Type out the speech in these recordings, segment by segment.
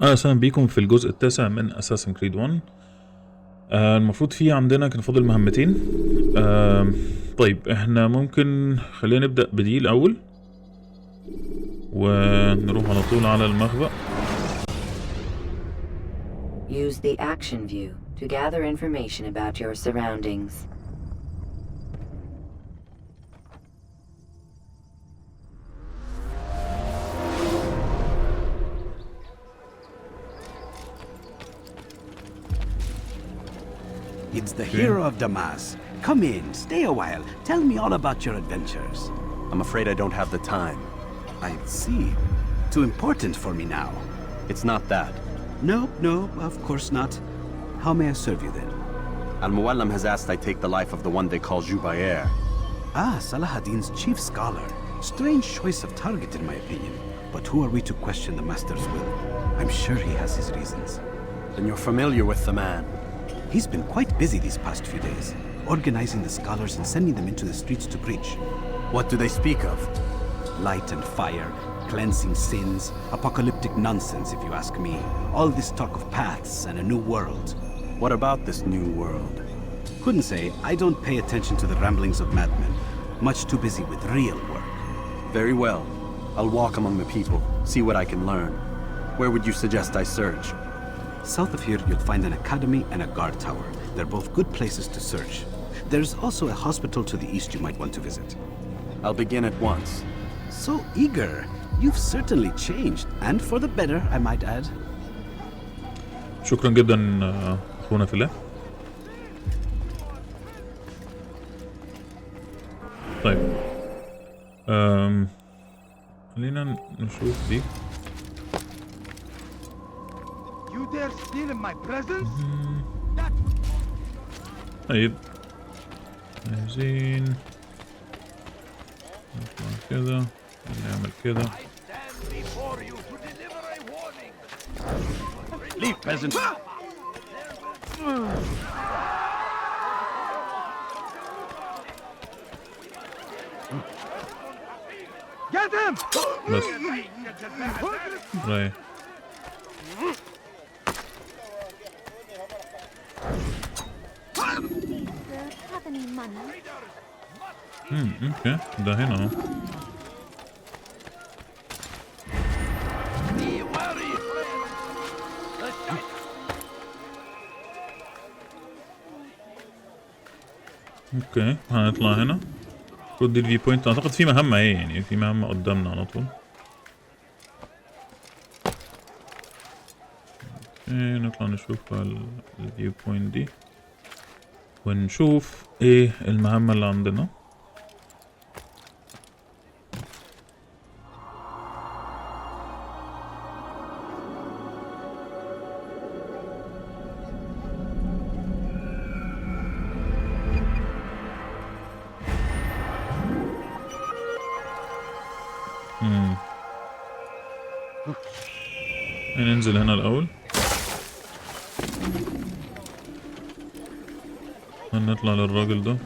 اهلا بيكم في الجزء التاسع من اساسن كريد 1. المفروض في عندنا كان فاضل مهمتين. طيب احنا ممكن خلينا نبدأ بدي الاول ونروح على طول على المخبأ. Use the action view to gather information about your surroundings. It's the hero of Damas. Come in, stay a while. Tell me all about your adventures. I'm afraid I don't have the time. I see. Too important for me now. It's not that. No, of course not. How may I serve you then? Al-Muallim has asked I take the life of the one they call Jubair. Ah, Salahadin's chief scholar. Strange choice of target in my opinion. But who are we to question the master's will? I'm sure he has his reasons. Then you're familiar with the man. He's been quite busy these past few days, organizing the scholars and sending them into the streets to preach. What do they speak of? Light and fire, cleansing sins, apocalyptic nonsense if you ask me. All this talk of paths and a new world. What about this new world? Couldn't say. I don't pay attention to the ramblings of madmen. Much too busy with real work. Very well. I'll walk among the people, see what I can learn. Where would you suggest I search? South of here, you'll find an academy and a guard tower. They're both good places to search. There's also a hospital to the east you might want to visit. I'll begin at once. So eager. You've certainly changed, and for the better, I might add. شكرا جدا اخونا في الله. طيب خلينا نشوف دي. You dare steal in my presence? طيب عايزين نطلع كده نعمل كده. Leave, peasant. Get him! بس رايح. اوكي ده هنا اهو. اوكي هنطلع هنا. خد الفي بوينت. اعتقد في مهمة ايه يعني، في مهمة قدامنا على طول. اوكي نطلع نشوف الفيو بوينت دي ونشوف ايه المهمة اللي عندنا. ننزل هنا الأول. هنطلع للراجل ده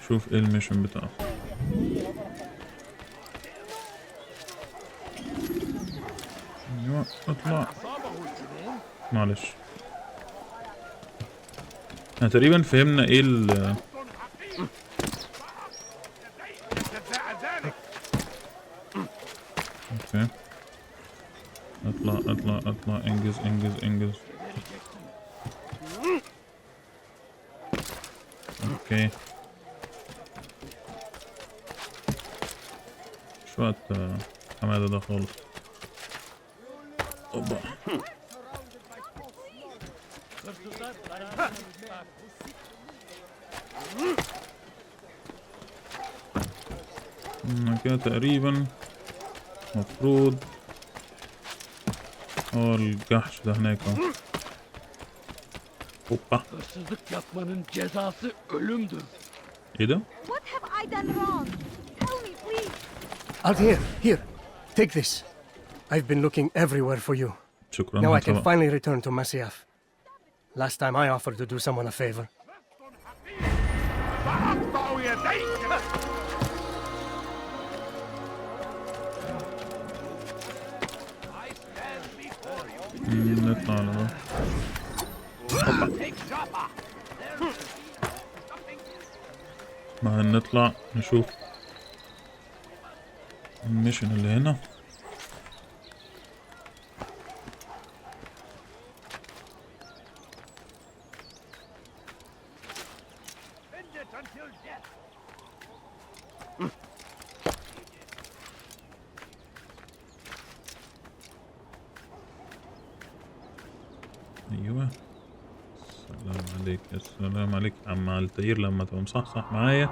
شوف ايه الميشن بتاعه. ايوه اطلع. معلش احنا تقريبا فهمنا ايه ال اوكي اطلع انجز. اوكي مش وقت حمادة ده خالص. اوبا كده تقريبا مفروض الجحش ده هناك اهو. اوبا Hırsızlık yapmanın cezası ölümdür. ايه ده؟ What have I done wrong? Tell me, please. Out here. Take this. I've been looking everywhere for you. شكرا. Now I can finally return to Masyaf. Last time I offered to do someone a favor. نطلع على ده. ما هنطلع نشوف الميشن اللي هنا. ايوه السلام عليك، السلام عليك يا عم التغيير لما تبقى مصحصح معايا.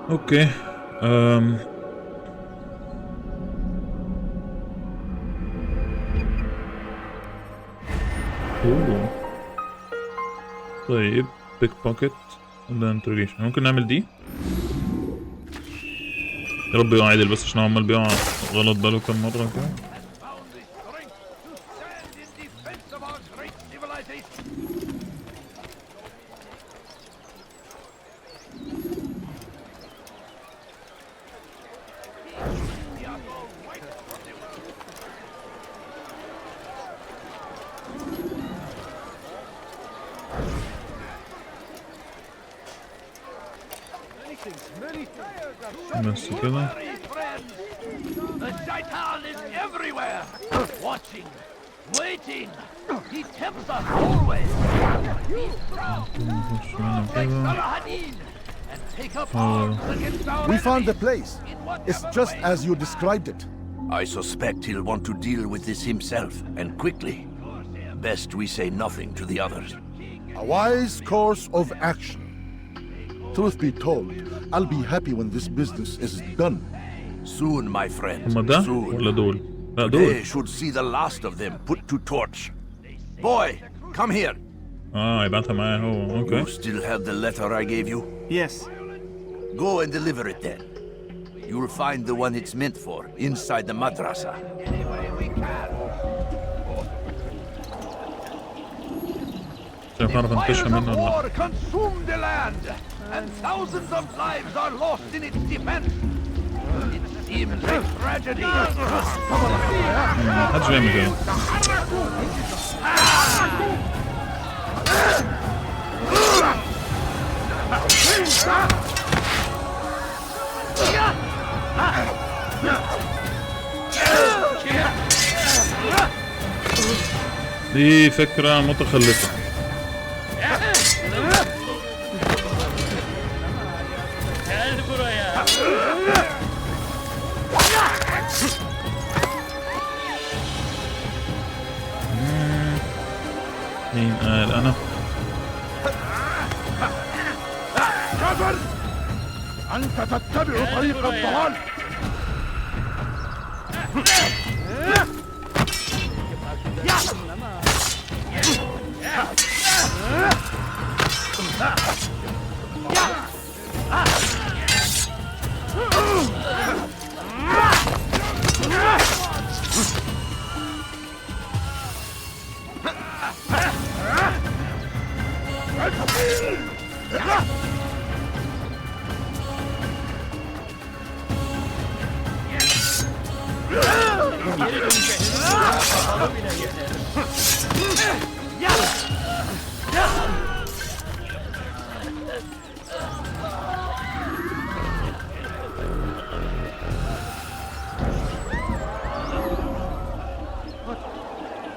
اوكي اوه طيب بيك بوكيت ولا انتروجيشن، ممكن نعمل دي. يا رب يقع عدل بس عشان عمال بيقع غلط بقاله كام مرة كده. بس كده. The shaitan is everywhere, watching, waiting. He tempts us always. He's proud like Salahadin and take up arms against our We found the enemies place. in whatever It's just way. as you described it. I suspect he'll want to deal with this himself, and quickly. Best we say nothing to the others. A wise course of action. Truth be told, I'll be happy when this business is done. Soon, my friend. هما ده Soon. ولا دول؟ لا They دول. should see the last of them put to torch. Boy, come here. يبعتها معايا هو. اوكي. You still have the letter I gave you? Yes. Go and deliver it then. You'll find the one it's meant for inside the madrasa. شايف نعرف Fires ننتشر of منه ولا war consume the land, and thousands of lives are lost in its defense. It seems a tragedy. لا؟ محدش بيعمل كده. دي فكرة متخلفة. مين قال أنا؟ كفر! أنت تتبع طريق الضلال.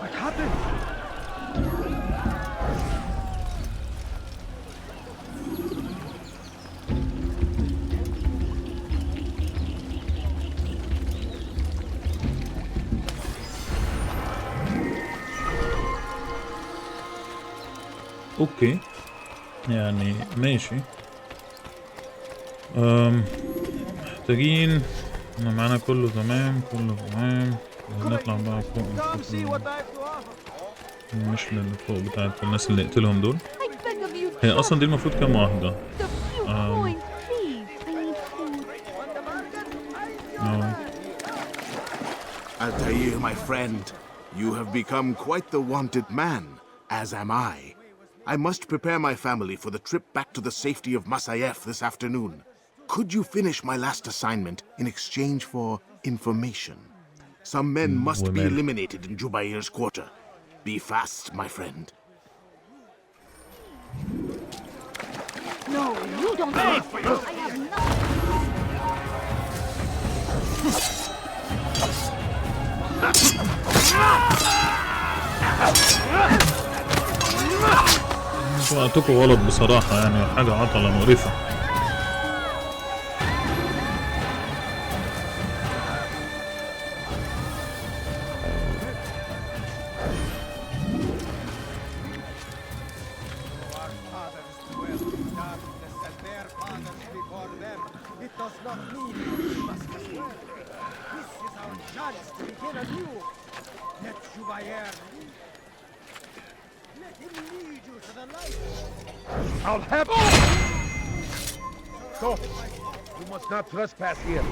What happened? اوكي يعني ماشي. محتاجين احنا معانا كله تمام كله تمام. نطلع بقى فوق مش اللي فوق بتاعت الناس اللي نقتلهم دول. هي اصلا دي المفروض كام واحدة؟ Altair, my friend, you have become quite the wanted man, as am I. I must prepare my family for the trip back to the safety of Masayef this afternoon. Could you finish my last assignment in exchange for information? Some men must be ومال. eliminated in Jubair's quarter. Be fast, my friend. No, you don't have I have nothing. وقتكم غلط بصراحة، يعني حاجة عطلة مقرفة. I'll have Go. You must not trespass here.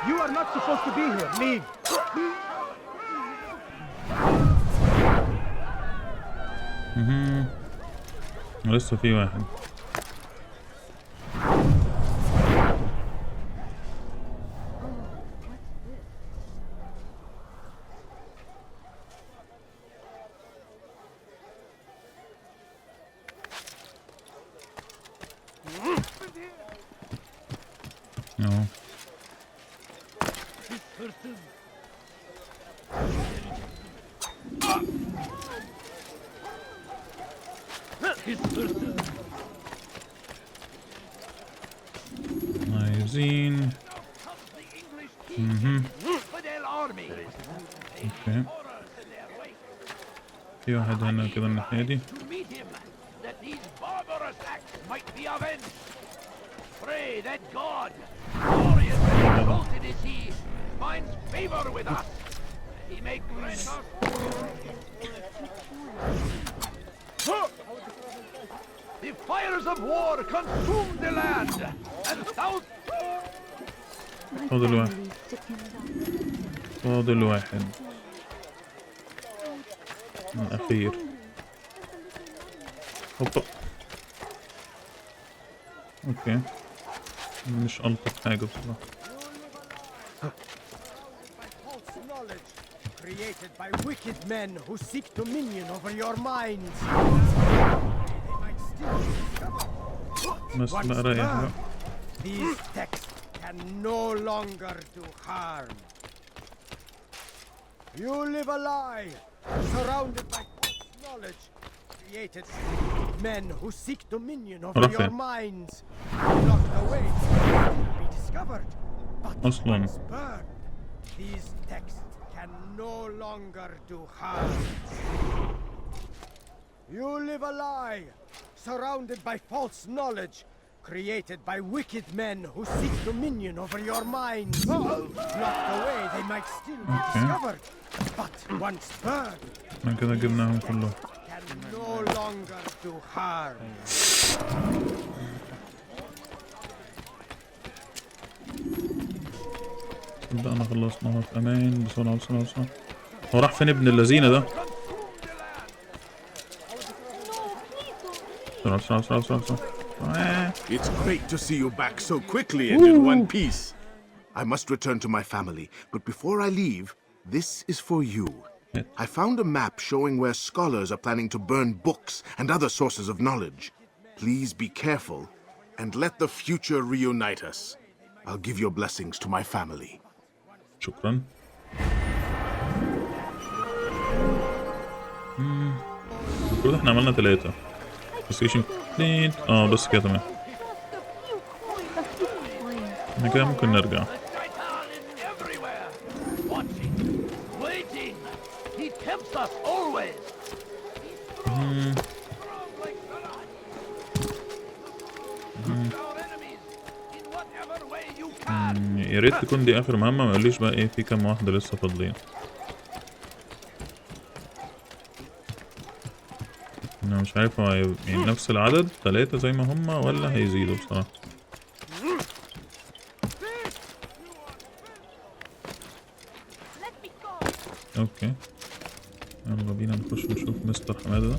You are not supposed to be here. Leave. لسه في واحد. عايزين اوكي، في واحد هنا كده الناحية دي. The fires of war consumed the land, and thousands. فاضل واحد، فاضل واحد الأخير. هوبا. اوكي، مش ألطف حاجة بصراحة. Created by wicked men who seek dominion over your minds. بس بقى رايح بقى. These texts can no longer do harm. You live a lie, surrounded by false knowledge. Created men who seek dominion over your minds. Locked away to be discovered. But once burned, these texts can no longer do harm. You live a lie, surrounded by false knowledge, created by wicked men who seek dominion over your minds. Locked away, they might still be discovered, but once burned, كده جبناهم كلهم. can no longer do harm. بدأنا خلصناها في أمان. بسرعة بسرعة بسرعة. هو راح فين ابن اللذينة ده؟ بسرعة بسرعة بسرعة بسرعة بسرعة. It's great to see you back so quickly and in one piece. I must return to my family, but before I leave, this is for you. I found a map showing where scholars are planning to burn books and other sources of knowledge. Please be careful and let the future reunite us. I'll give your blessings to my family. شكرا. المفروض احنا عملنا 3 بوزيشن كومبليت. بس كده تمام. احنا كده ممكن نرجع. يا ريت تكون دي اخر مهمة، ما يقوليش بقى ايه في كام واحدة لسه فاضلين. مش عارف هو يعني نفس العدد 3 زي ما هما ولا هيزيدوا بصراحة. اوكي يلا بينا نخش نشوف مستر حمادة ده.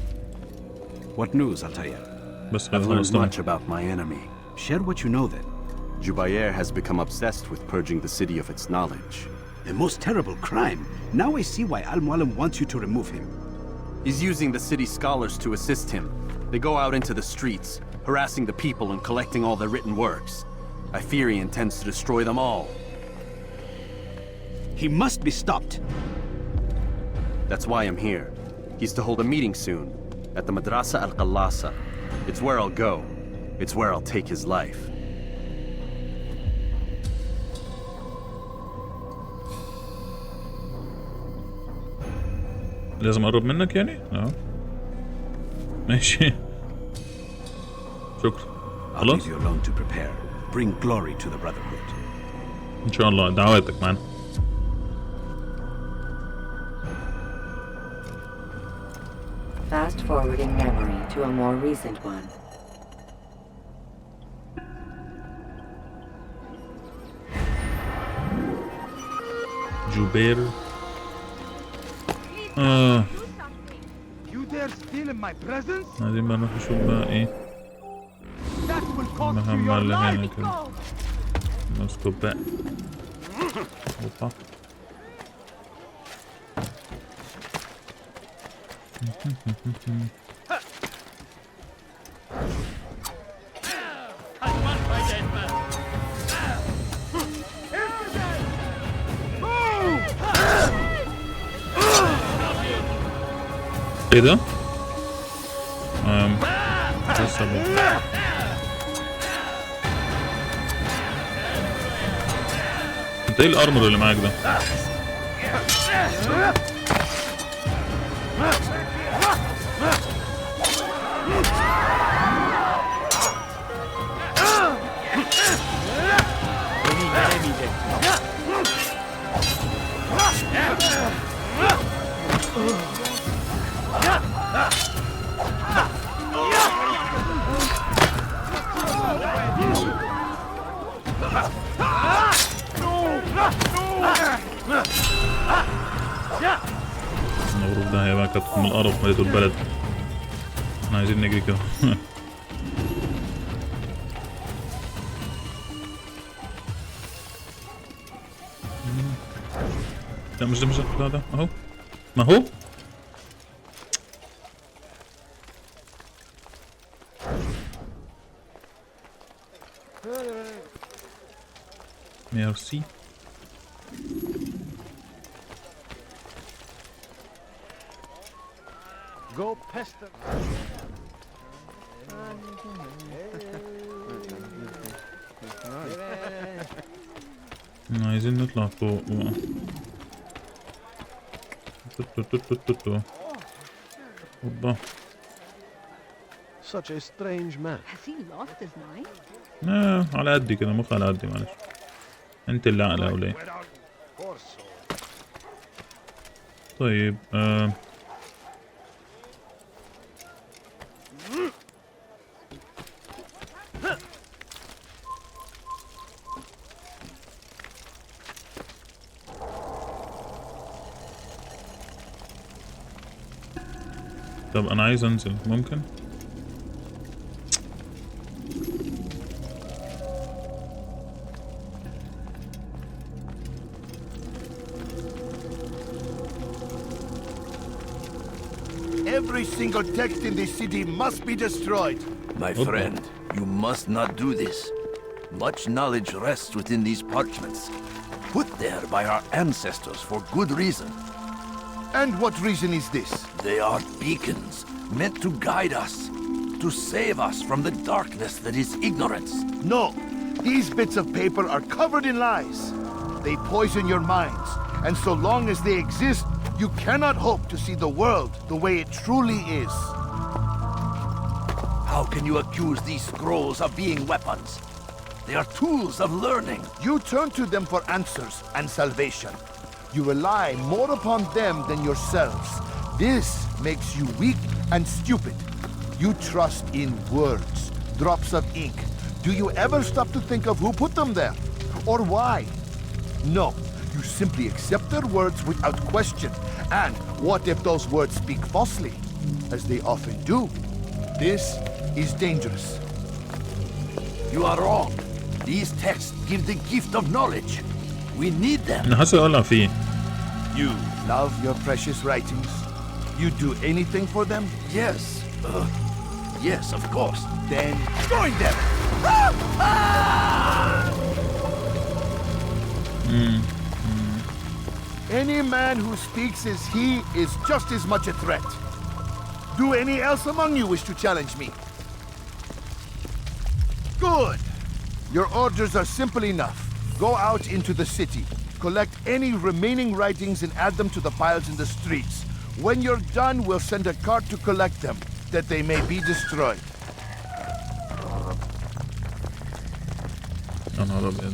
What news, Altair? بس I've خلاص learned تمام. much about my enemy. Share what you know then. Jubair has become obsessed with purging the city of its knowledge. The most terrible crime. Now I see why Al-Mualim wants you to remove him. He's using the city scholars to assist him. They go out into the streets, harassing the people and collecting all their written works. I fear he intends to destroy them all. He must be stopped. That's why I'm here. He's to hold a meeting soon, at the Madrasa al-Qallasa. It's where I'll go. It's where I'll take his life. لازم اقرب منك يعني؟ ماشي. شكرا. I'll خلاص؟ leave you alone to prepare. Bring glory to the Brotherhood. ان شاء الله دعواتك معنا. Fast forwarding memory to a more recent one. جوبير. You dare steal in my presence? عايزين بقى نروح نشوف بقى ايه That will cost you المهمة your اللي هنا life. كده. نسكت بقى. اوبا. ايه ده؟ لسه بقى. انت ايه الارمر اللي معاك ده؟ المغروب ده هيبقى كتكم القرف مليته البلد. احنا عايزين نجري كده. لا مش ده مش ده ده اهو ما هو ميرسي. Go pester. عايزين نطلع فوق بقى. اوبا. Such a strange man. Has he lost his mind? على قدي كده مخ على قدي معلش. انت اللي اعلى ولا ايه؟ طيب طب انا عايز انزل ممكن؟ Every single text in this city must be destroyed. My friend, you must not do this. Much knowledge rests within these parchments, put there by our ancestors for good reason. And what reason is this? They are beacons, meant to guide us, to save us from the darkness that is ignorance. No, these bits of paper are covered in lies. They poison your minds, and so long as they exist, you cannot hope to see the world the way it truly is. How can you accuse these scrolls of being weapons? They are tools of learning. You turn to them for answers and salvation. You rely more upon them than yourselves. This makes you weak and stupid. You trust in words, drops of ink. Do you ever stop to think of who put them there? Or why? No, you simply accept their words without question. And what if those words speak falsely? As they often do. This is dangerous. You are wrong. These texts give the gift of knowledge. We need them. أنا حاسس أقولها فيه. You love your precious writings? You do anything for them? Yes. Yes, of course. Then join them! Any man who speaks as he is just as much a threat. Do any else among you wish to challenge me? Good. Your orders are simple enough. Go out into the city, collect any remaining writings and add them to the piles in the streets. When you're done, we'll send a cart to collect them, that they may be destroyed. يا نهار أبيض.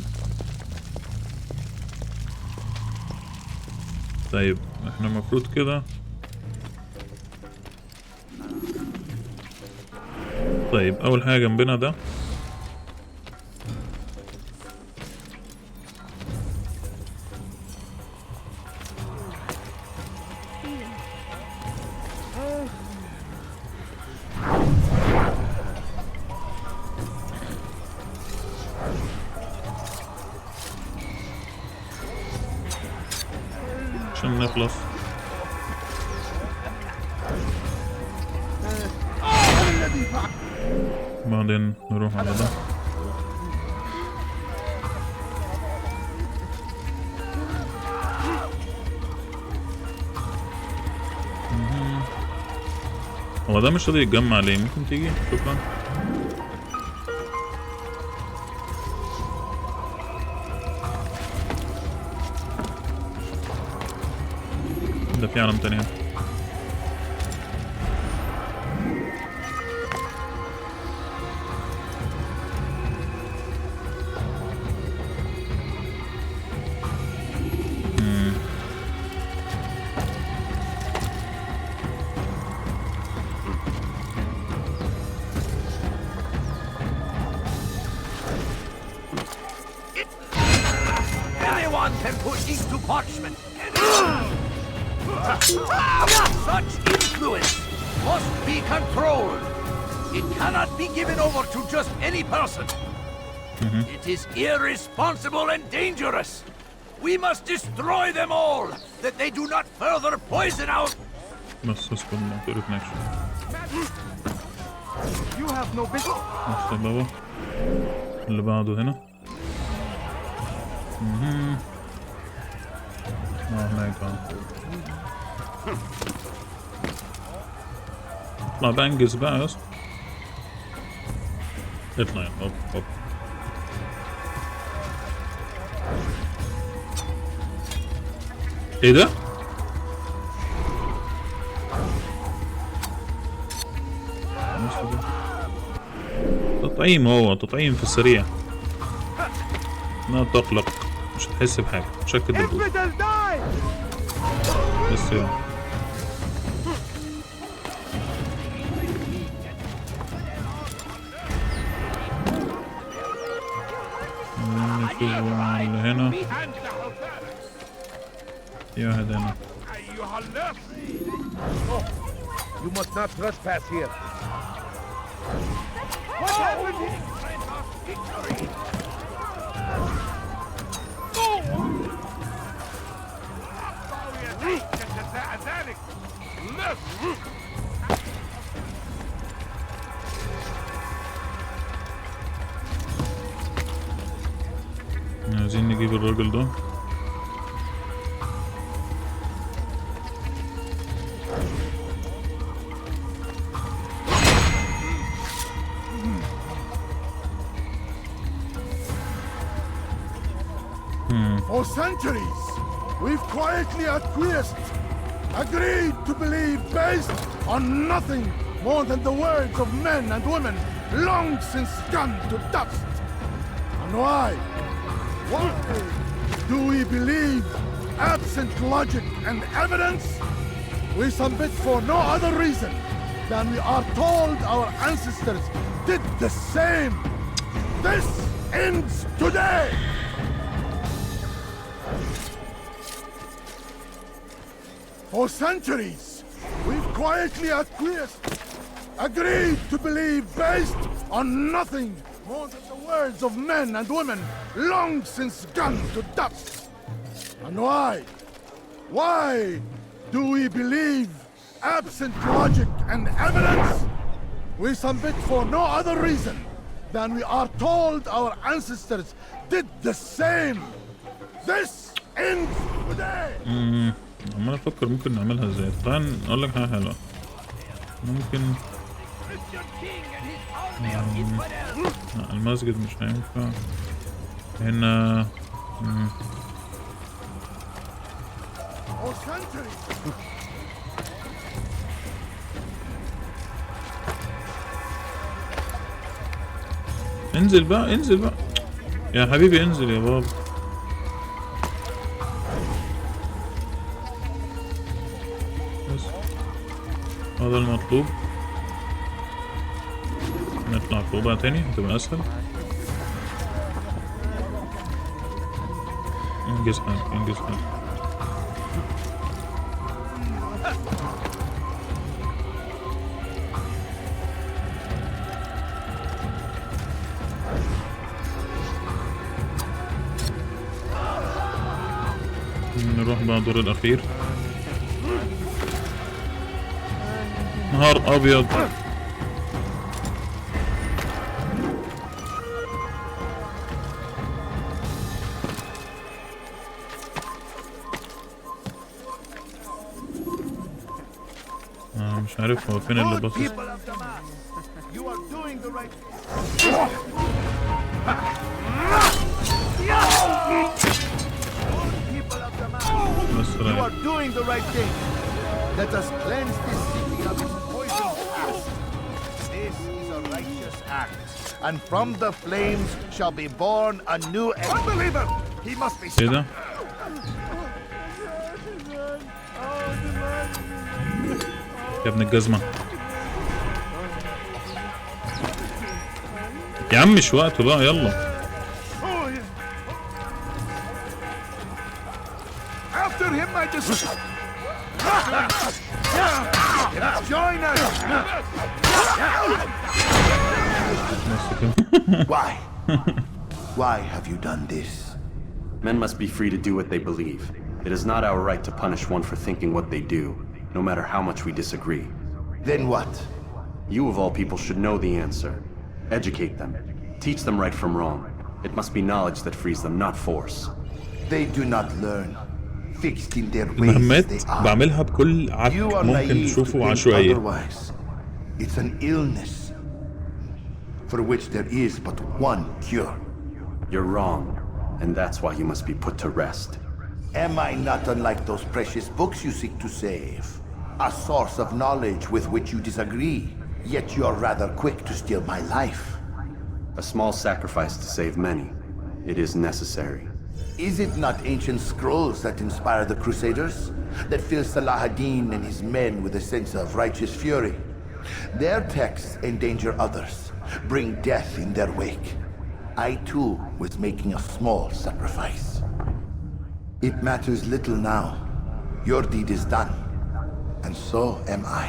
طيب احنا المفروض كده. طيب أول حاجة جنبنا ده. عشان نخلص. بعدين نروح على ده. هو ده مش راضي يتجمع ليه؟ ممكن تيجي؟ شكرا. ده في عالم تاني. Anyone can put ink to parchment. Such influence must be controlled. It cannot be given over to just any person. It is irresponsible and dangerous. We must destroy them all, that they do not further poison our... بس اسكن منطقة نكشف. You have no business. بس بابا اللي بعده هنا. هناك اطلع بقى انجز بقى يا اسطى. اطلع يعني. هوب هوب. ايه ده؟ تطعيم، هو تطعيم في السريع. لا تقلق، مش هتحس بحاجة. شكل الدبوس بس يلا. نشوف اللي هنا. في واحد هنا. You must not trespass here. عايزين نجيب الراجل ده. For centuries, we've quietly acquiesced, agreed to believe based on nothing more than the words of men and women long since gone to dust. And why? Why do we believe absent logic and evidence? We submit for no other reason than we are told our ancestors did the same. This ends today. For centuries, we've quietly acquiesced, agreed to believe based on nothing more than the words of men and women long since gone to dust. And why? Why do we believe absent logic and evidence? We submit for no other reason than we are told our ancestors did the same. This ends today. عمال افكر ممكن نعملها ازاي. تعال اقول لك حاجه حلوه. ممكن المسجد مش هينفع هنا. انزل بقى انزل بقى يا حبيبي، انزل يا بابا. بس هذا المطلوب. نطلع فوق بقى تاني هتبقى اسهل. انجز حالك انجز حالك. نروح بقى الدور الأخير. نهار أبيض. مش عارف هو فين اللي باصص. You are doing the right thing. Let us cleanse this city of its poison past. This is a righteous act, and from the flames shall be born a new unbeliever. He must be ايه ده؟ يا ابن الجزمة يا عم، مش وقته بقى، يلا. After him, my join us. Why? Why have you done this? Men must be free to do what they believe. It is not our right to punish one for thinking what they do, no matter how much we disagree. Then what? You of all people should know the answer. Educate them. Teach them right from wrong. It must be knowledge that frees them, not force. They do not learn. Fixed in their ways المهمات they are. بعملها بكل عك ممكن تشوفه عشوائية. It's an illness for which there is but one cure. You're wrong, and that's why you must be put to rest. Am I not unlike those precious books you seek to save? A source of knowledge with which you disagree, yet you're rather quick to steal my life. A small sacrifice to save many. It is necessary. Is it not ancient scrolls that inspire the Crusaders? That fill Salah ad-Din and his men with a sense of righteous fury? Their texts endanger others, bring death in their wake. I too was making a small sacrifice. It matters little now. Your deed is done, and so am I.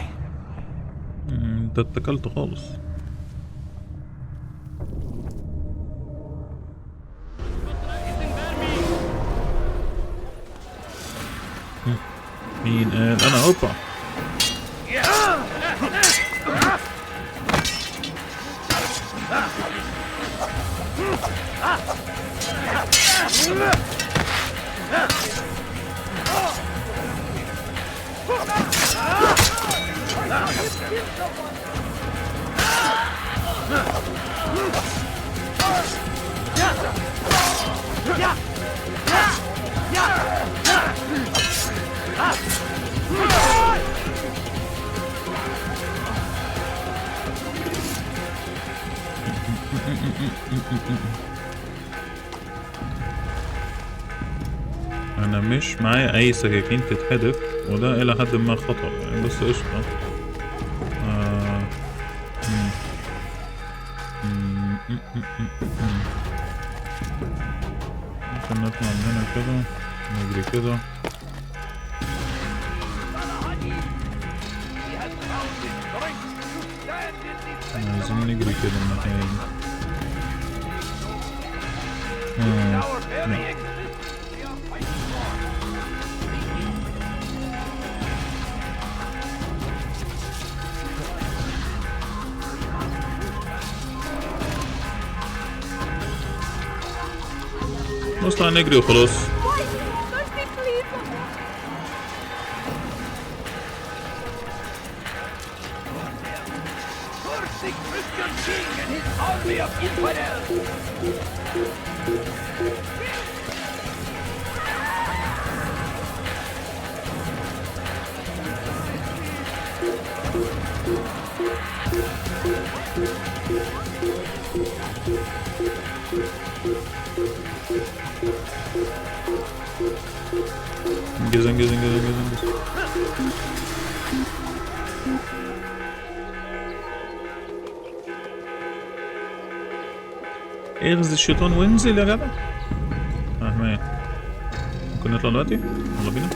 انت اتكلت خالص. مين قال انا؟ اوبا انا مش معايا اي سكاكين تتحدف، وده الى حد ما خطر يعني، بس قشطة. ممكن نطلع من هنا كده، نجري كده. عايزين نجري كده الناحية دي. نطلع نجري وخلاص. انجز. اغز الشيطان وانزل يا جدع. فاهمين. ممكن نطلع دلوقتي؟ يلا بينا.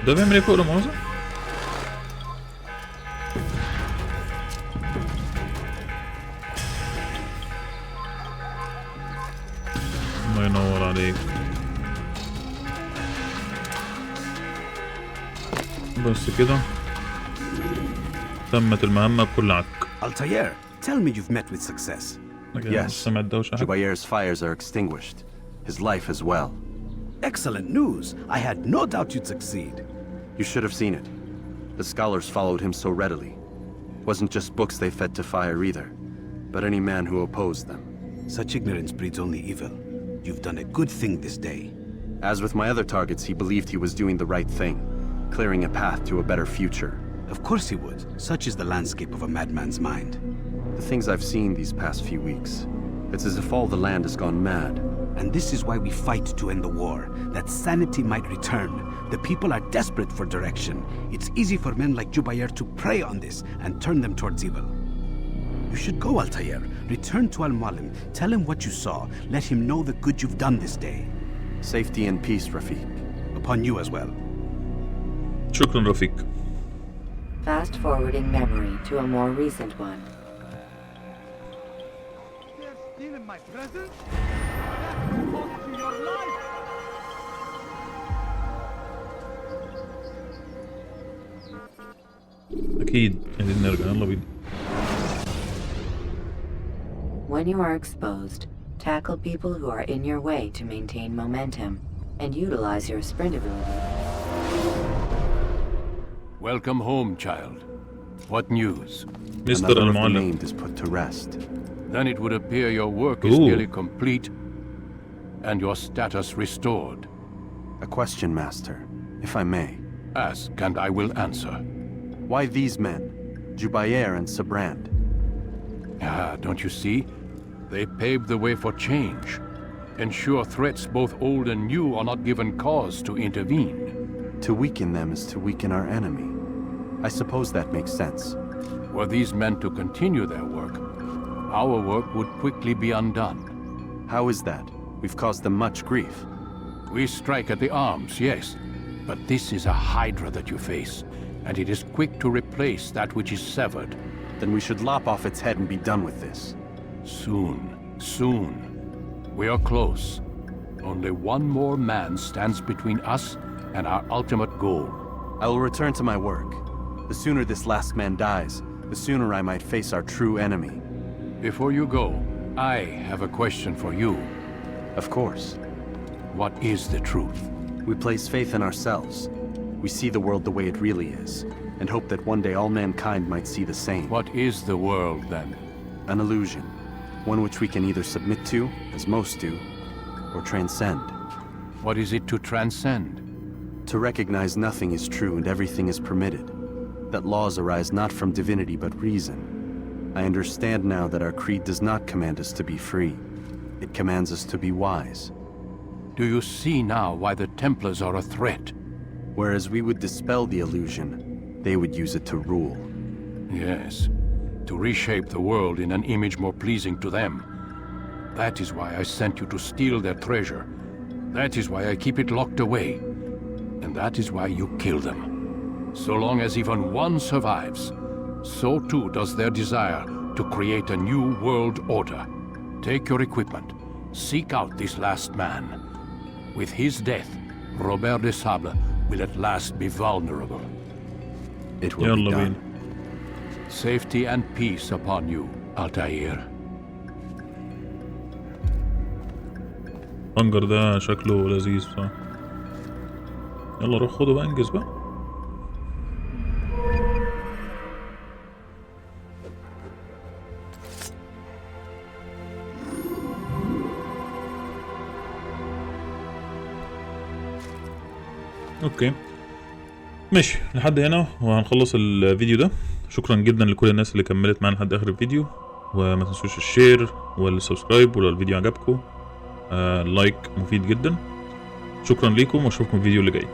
ده بيعمل ايه فوق لا مؤاخذة؟ الله ينور عليك. بس كده تمت المهمة بكل عك. Altair, tell me you've met with success. Yes, Jubair's fires are extinguished. His life as well. Excellent news. I had no doubt you'd succeed. You should have seen it. The scholars followed him so readily. Wasn't just books they fed to fire either, but any man who opposed them. Such ignorance breeds only evil. You've done a good thing this day. As with my other targets, he believed he was doing the right thing, clearing a path to a better future. Of course he would. Such is the landscape of a madman's mind. The things I've seen these past few weeks, it's as if all the land has gone mad. And this is why we fight to end the war, that sanity might return. The people are desperate for direction. It's easy for men like Jubair to prey on this and turn them towards evil. You should go, Altair. Return to Al-Mualim. Tell him what you saw. Let him know the good you've done this day. Safety and peace, Rafiq. Upon you as well. شكرا رفيق. Fast forwarding memory to a more recent one. They're stealing my presents? That cost you your life! أكيد عايزين نرجع. يلا بينا. When you are exposed, tackle people who are in your way to maintain momentum, and utilize your sprint ability. Welcome home, child. What news? Mr. Another of the المعلم. named is put to rest. Then it would appear your work is nearly complete and your status restored. A question, Master, if I may. Ask and I will answer. Why these men, Jubair and Sabrand? Ah, don't you see? They paved the way for change. Ensure threats both old and new are not given cause to intervene. To weaken them is to weaken our enemy. I suppose that makes sense. Were these men to continue their work, our work would quickly be undone. How is that? We've caused them much grief. We strike at the arms, yes, but this is a hydra that you face, and it is quick to replace that which is severed. Then we should lop off its head and be done with this. Soon, soon. We are close. Only one more man stands between us and our ultimate goal. I will return to my work. The sooner this last man dies, the sooner I might face our true enemy. Before you go, I have a question for you. Of course. What is the truth? We place faith in ourselves. We see the world the way it really is, and hope that one day all mankind might see the same. What is the world, then? An illusion. One which we can either submit to, as most do, or transcend. What is it to transcend? To recognize nothing is true and everything is permitted. That laws arise not from divinity but reason. I understand now that our creed does not command us to be free. It commands us to be wise. Do you see now why the Templars are a threat? Whereas we would dispel the illusion, they would use it to rule. Yes, to reshape the world in an image more pleasing to them. That is why I sent you to steal their treasure. That is why I keep it locked away. And that is why you kill them. So long as even one survives, so too does their desire to create a new world order. Take your equipment. Seek out this last man. With his death, Robert de Sable will at last be vulnerable. It will be done. Safety and peace upon you, Altair. الخنجر ده شكله لذيذ صح. يلا روح خده بقى، انجز بقى. اوكي ماشي لحد هنا وهنخلص الفيديو ده. شكرا جدا لكل الناس اللي كملت معانا لحد اخر الفيديو، وما تنسوش الشير والسبسكرايب، ولو الفيديو عجبكم لايك مفيد جدا. شكرا ليكم واشوفكم الفيديو اللي جاي.